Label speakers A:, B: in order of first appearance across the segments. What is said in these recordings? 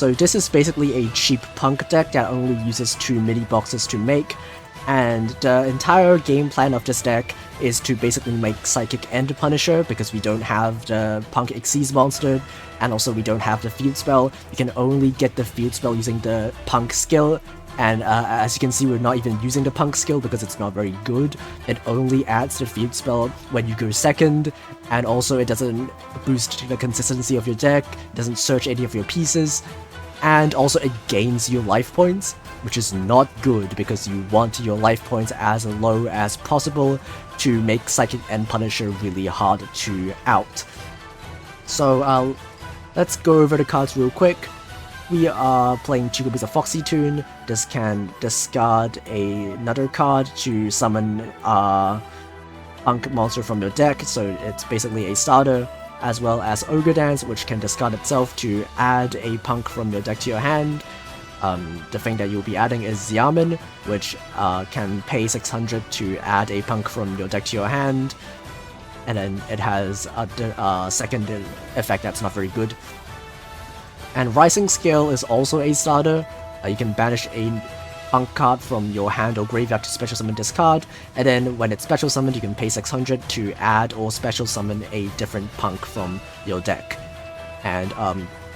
A: So this is basically a cheap punk deck that only uses 2 mini boxes to make, and the entire game plan of this deck is to basically make Psychic and Punisher, because we don't have the Punk Xyz monster, and also we don't have the field spell. You can only get the field spell using the Punk skill, and as you can see, we're not even using the Punk skill because it's not very good. It only adds the field spell when you go second, and also it doesn't boost the consistency of your deck, doesn't search any of your pieces, and also it gains you life points, which is not good because you want your life points as low as possible to make Psychic and Punisher really hard to out. So let's go over the cards real quick. We are playing 2 copies of Foxy Toon. This can discard another card to summon a Punk monster from your deck, so it's basically a starter, as well as Ogre Dance, which can discard itself to add a Punk from your deck to your hand. The thing that you'll be adding is Xiamen, which can pay 600 to add a Punk from your deck to your hand, and then it has a second effect that's not very good. And Rising Scale is also a starter. You can banish a Punk card from your hand or graveyard to special summon this card, and then when it's special summoned, you can pay 600 to add or special summon a different Punk from your deck. And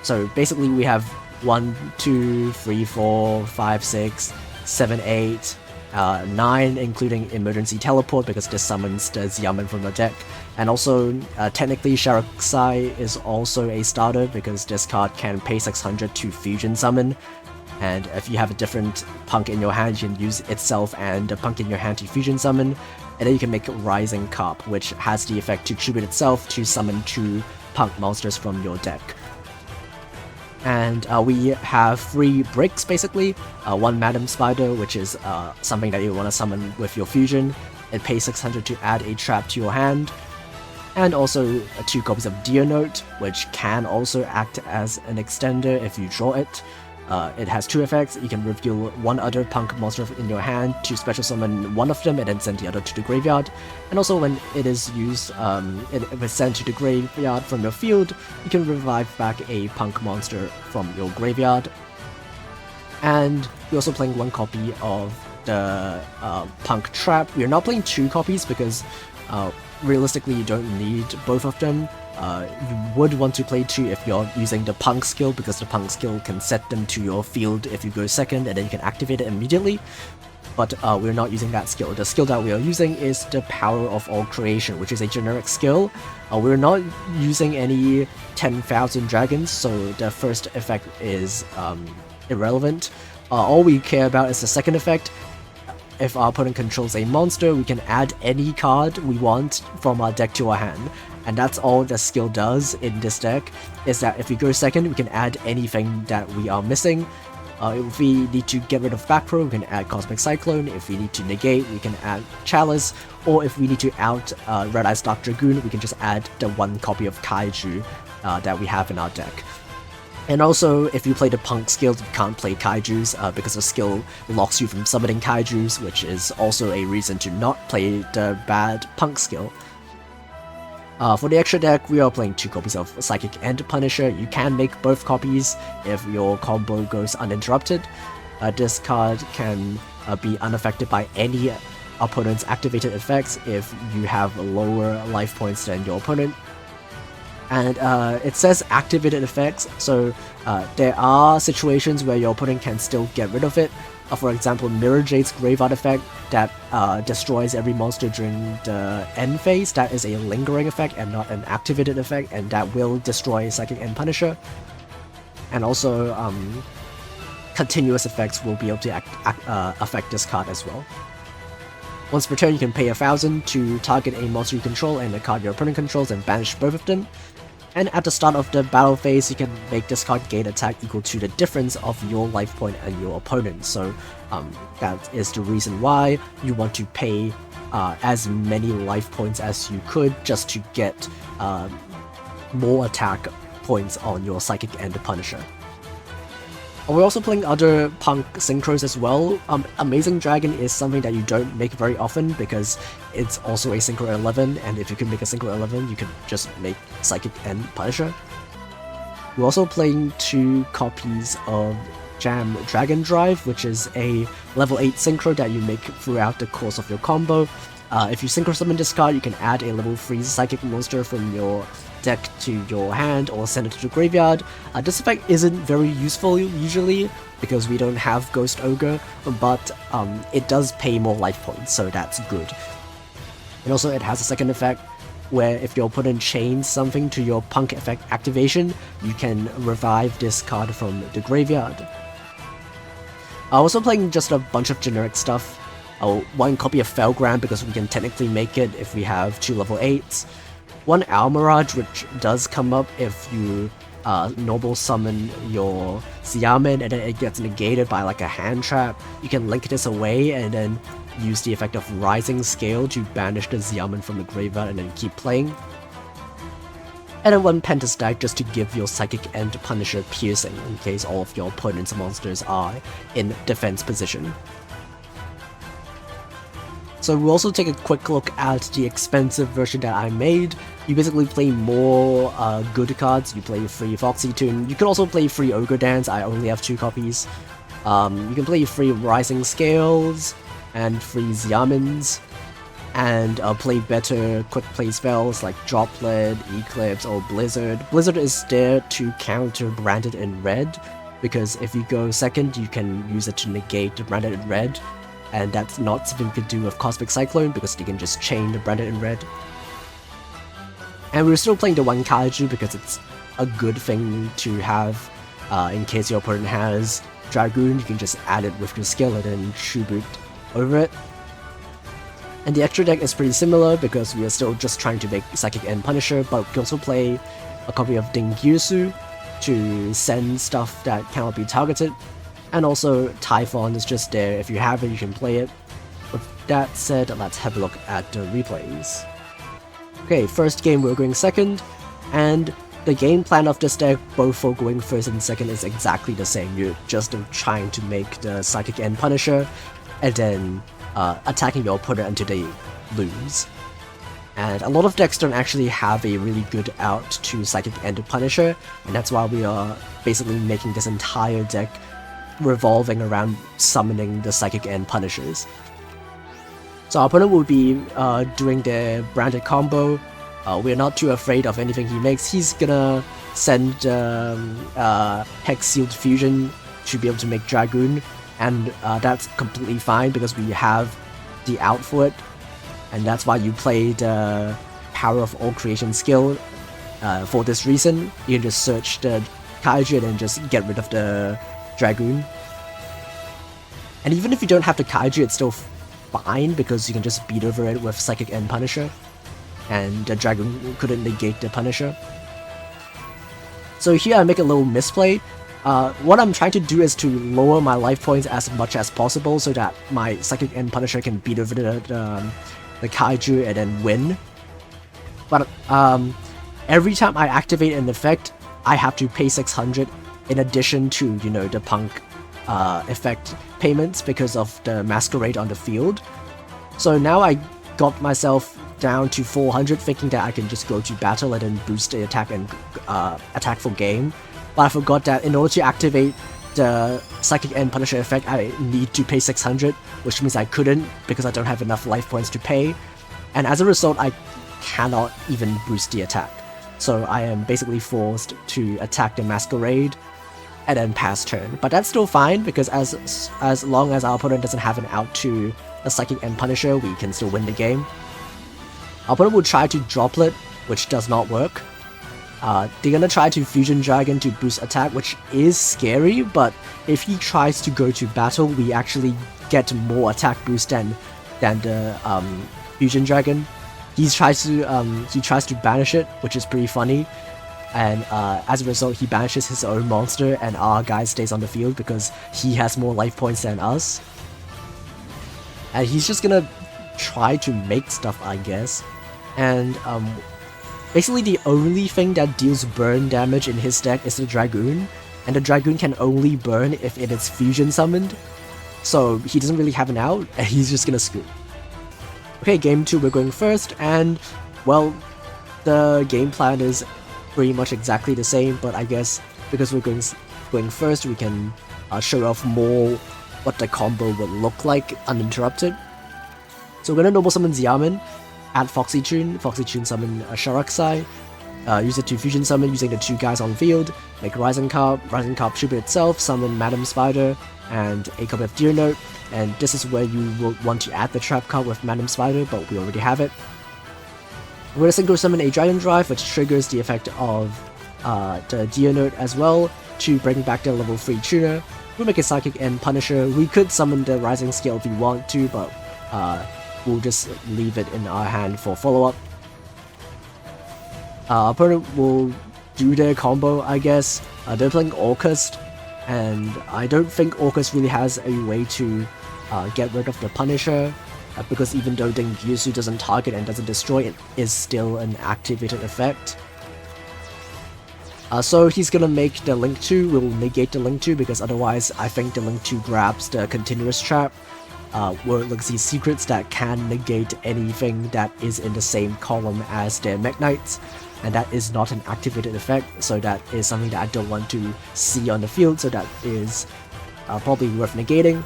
A: so basically we have 1, 2, 3, 4, 5, 6, 7, 8, 9, including Emergency Teleport because this summons the Xiamen from your deck. And also, technically Sharaxai is also a starter because this card can pay 600 to Fusion Summon. And if you have a different Punk in your hand, you can use itself and the Punk in your hand to Fusion Summon. And then you can make Rising Carp, which has the effect to tribute itself to summon 2 Punk monsters from your deck. And we have 3 bricks basically. 1 Madam Spider, which is something that you want to summon with your fusion. It pays 600 to add a trap to your hand. And also 2 copies of Deer Note, which can also act as an extender if you draw it. It has 2 effects. You can reveal 1 other Punk monster in your hand to special summon 1 of them and then send the other to the graveyard. And also when it is used, it was sent to the graveyard from your field, you can revive back a Punk monster from your graveyard. And we're also playing 1 copy of the Punk Trap. We're not playing 2 copies because realistically you don't need both of them. You would want to play 2 if you're using the Punk skill, because the Punk skill can set them to your field if you go second and then you can activate it immediately. But we're not using that skill. The skill that we are using is the Power of All Creation, which is a generic skill. We're not using any 10,000 dragons, so the first effect is irrelevant. All we care about is the second effect. If our opponent controls a monster, we can add any card we want from our deck to our hand. And that's all the skill does in this deck, is that if we go second, we can add anything that we are missing. If we need to get rid of back row, we can add Cosmic Cyclone. If we need to negate, we can add Chalice. Or if we need to out Red Eyes Dark Dragoon, we can just add the 1 copy of Kaiju that we have in our deck. And also, if you play the Punk skill, you can't play Kaijus because the skill locks you from summoning Kaijus, which is also a reason to not play the bad Punk skill. For the extra deck, we are playing 2 copies of Psychic and Punisher. You can make both copies if your combo goes uninterrupted. This card can be unaffected by any opponent's activated effects if you have lower life points than your opponent. And it says activated effects, so there are situations where your opponent can still get rid of it. For example, Mirror Jade's Graveyard effect that destroys every monster during the end phase. That is a lingering effect and not an activated effect, and that will destroy Psychic and Punisher. And also, continuous effects will be able to affect this card as well. Once per turn, you can pay 1,000 to target a monster you control and a card your opponent controls and banish both of them. And at the start of the battle phase, you can make this card gain attack equal to the difference of your life point and your opponent. So that is the reason why you want to pay as many life points as you could just to get more attack points on your Psychic and the Punisher. We're also playing other Punk synchros as well. Amazing Dragon is something that you don't make very often because it's also a Synchro 11, and if you can make a Synchro 11, you can just make Psychic and Punisher. We're also playing 2 copies of Jam Dragon Drive, which is a level 8 synchro that you make throughout the course of your combo. If you synchro summon this card, you can add a level 3 psychic monster from your deck to your hand or send it to the graveyard. This effect isn't very useful usually because we don't have Ghost Ogre, but it does pay more life points, so that's good. And also it has a second effect where if your opponent chains something to your Punk effect activation, you can revive this card from the graveyard. I'm also playing just a bunch of generic stuff. 1 copy of Felgrand because we can technically make it if we have 2 level 8s. 1 Almirage, which does come up if you normal summon your Xiamen and then it gets negated by like a hand trap. You can link this away and then use the effect of Rising Scale to banish the Xiamen from the graveyard and then keep playing. And then 1 Pentastack just to give your Psychic End Punisher piercing in case all of your opponent's monsters are in defense position. So we'll also take a quick look at the expensive version that I made. You basically play more good cards. You play free Foxy Tune. You can also play free Ogre Dance. I only have 2 copies. You can play free Rising Scales and free Xiamens, and play better quick play spells like Droplet, Eclipse, or Blizzard. Blizzard is there to counter Branded in red, because if you go second, you can use it to negate the Branded in red. And that's not something you could do with Cosmic Cyclone because you can just chain the Branded in red. And we're still playing the 1 Kaiju because it's a good thing to have in case your opponent has Dragoon. You can just add it with your skill and then Tribute over it. And the extra deck is pretty similar because we are still just trying to make Psychic End Punisher, but we can also play a copy of Dingirsu to send stuff that cannot be targeted. And also, Typhon is just there. If you have it, you can play it. With that said, let's have a look at the replays. Okay, first game we're going second, and the game plan of this deck, both for going first and second, is exactly the same. You're just trying to make the Psychic End Punisher, and then attacking your opponent until they lose. And a lot of decks don't actually have a really good out to Psychic End Punisher, and that's why we are basically making this entire deck revolving around summoning the Psychic End Punishers. So our opponent will be doing the branded combo. We're not too afraid of anything he makes. He's gonna send Hex Sealed Fusion to be able to make Dragoon, and that's completely fine because we have the out for it, and that's why you play the Power of All Creation skill. For this reason, you can just search the Kaiju and then just get rid of the Dragoon. And even if you don't have the Kaiju, it's still fine because you can just beat over it with Psychic End Punisher, and the Dragoon couldn't negate the Punisher. So here I make a little misplay. What I'm trying to do is to lower my life points as much as possible so that my Psychic End Punisher can beat over the Kaiju and then win. But every time I activate an effect, I have to pay 600 in addition to, you know, the Punk effect payments because of the Masquerade on the field. So now I got myself down to 400 thinking that I can just go to battle and then boost the attack and attack for game. But I forgot that in order to activate the Psychic End Punisher effect, I need to pay 600, which means I couldn't because I don't have enough life points to pay. And as a result, I cannot even boost the attack. So I am basically forced to attack the Masquerade and then pass turn. But that's still fine because as long as our opponent doesn't have an out to a Psychic End Punisher, we can still win the game. Our opponent will try to Droplet, which does not work. They're gonna try to Fusion Dragon to boost attack, which is scary, but if he tries to go to battle, we actually get more attack boost than the Fusion Dragon. He tries to banish it, which is pretty funny. And as a result, he banishes his own monster and our guy stays on the field because he has more life points than us. And he's just gonna try to make stuff, I guess. And basically the only thing that deals burn damage in his deck is the Dragoon. And the Dragoon can only burn if it is fusion summoned. So he doesn't really have an out, and he's just gonna scoop. Okay, game 2 we're going first, and well, the game plan is pretty much exactly the same, but I guess because we're going first, we can show off more what the combo would look like uninterrupted. So we're gonna normal summon Xiamen, add Foxy Chun summon Sharaxai, use it to fusion summon using the 2 guys on field, make Rising Carp shoot itself, summon Madam Spider, and a copy of Deer Note, and this is where you will want to add the trap card with Madam Spider, but we already have it. We're gonna synchro summon a Dragon Drive, which triggers the effect of the Deer Note as well, to bring back the level 3 tuner. We'll make a Psychic and Punisher. We could summon the Rising Scale if we want to, but we'll just leave it in our hand for follow-up. Our opponent will do their combo, I guess. They're playing Orcust, and I don't think Orcust really has a way to get rid of the Punisher, because even though Dengyusu doesn't target and doesn't destroy, it is still an activated effect. So he's gonna make the Link 2, we'll negate the Link 2, because otherwise I think the Link 2 grabs the continuous trap, where it looks these secrets that can negate anything that is in the same column as their Mech Knights, and that is not an activated effect, so that is something that I don't want to see on the field, so that is probably worth negating.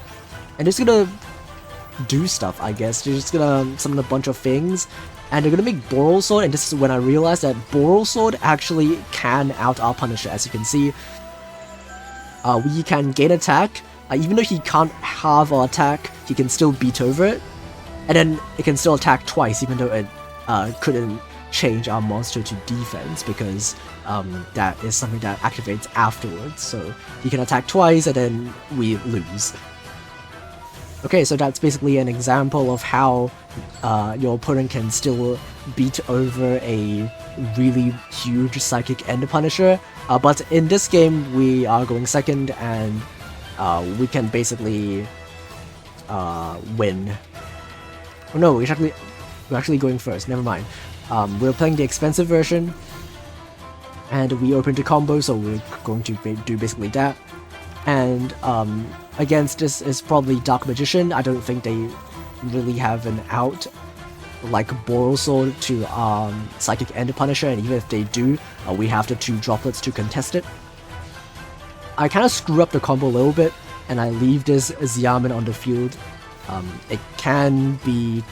A: And it's gonna do stuff, I guess. They're just gonna summon a bunch of things, and they're gonna make Boral Sword, and this is when I realized that Boral Sword actually can out our Punisher. As you can see, we can gain attack, even though he can't halve our attack, he can still beat over it, and then it can still attack twice, even though it couldn't change our monster to defense, because that is something that activates afterwards, so he can attack twice and then we lose. Okay, so that's basically an example of how your opponent can still beat over a really huge Psychic End Punisher, but in this game we are going second, and we can basically win. Oh no, we're actually going first, never mind. We're playing the expensive version, and we opened a combo, so we're going to do basically that. And against this is probably Dark Magician. I don't think they really have an out like Boral Sword to Psychic End Punisher, and even if they do, we have the 2 droplets to contest it. I kind of screw up the combo a little bit, and I leave this Xiamen on the field. It can be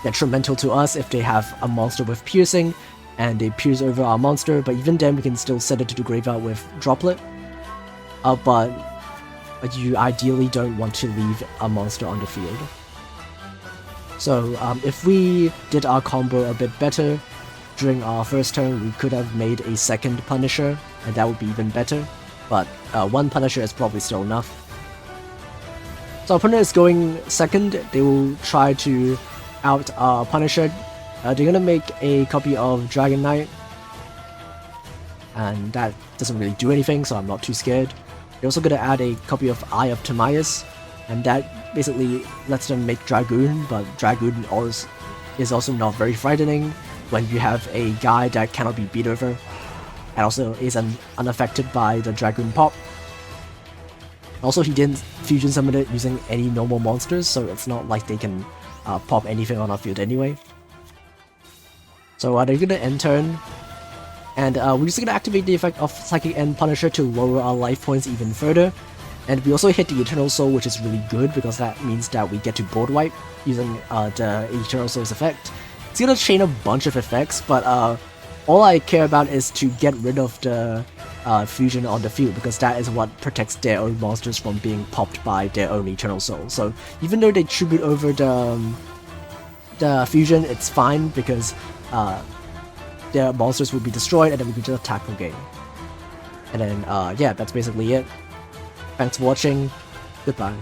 A: detrimental to us if they have a monster with piercing and they pierce over our monster, but even then we can still send it to the graveyard with droplet. But you ideally don't want to leave a monster on the field. So if we did our combo a bit better during our first turn, we could have made a second Punisher, and that would be even better, but 1 Punisher is probably still enough. So our opponent is going second. They will try to out our Punisher. They're gonna make a copy of Dragon Knight, and that doesn't really do anything, so I'm not too scared. They're also gonna add a copy of Eye of Timaeus, and that basically lets them make Dragoon, but Dragoon is also not very frightening when you have a guy that cannot be beat over, and also is unaffected by the Dragoon pop. Also, he didn't fusion summon it using any normal monsters, so it's not like they can pop anything on our field anyway. So they're gonna end turn, and we're just gonna activate the effect of Psychic End Punisher to lower our life points even further. And we also hit the Eternal Soul, which is really good because that means that we get to board wipe using the Eternal Soul's effect. It's gonna chain a bunch of effects, but all I care about is to get rid of the fusion on the field, because that is what protects their own monsters from being popped by their own Eternal Soul. So even though they tribute over the fusion, it's fine, because their monsters will be destroyed and then we can just attack the game. And then yeah, that's basically it. Thanks for watching. Goodbye.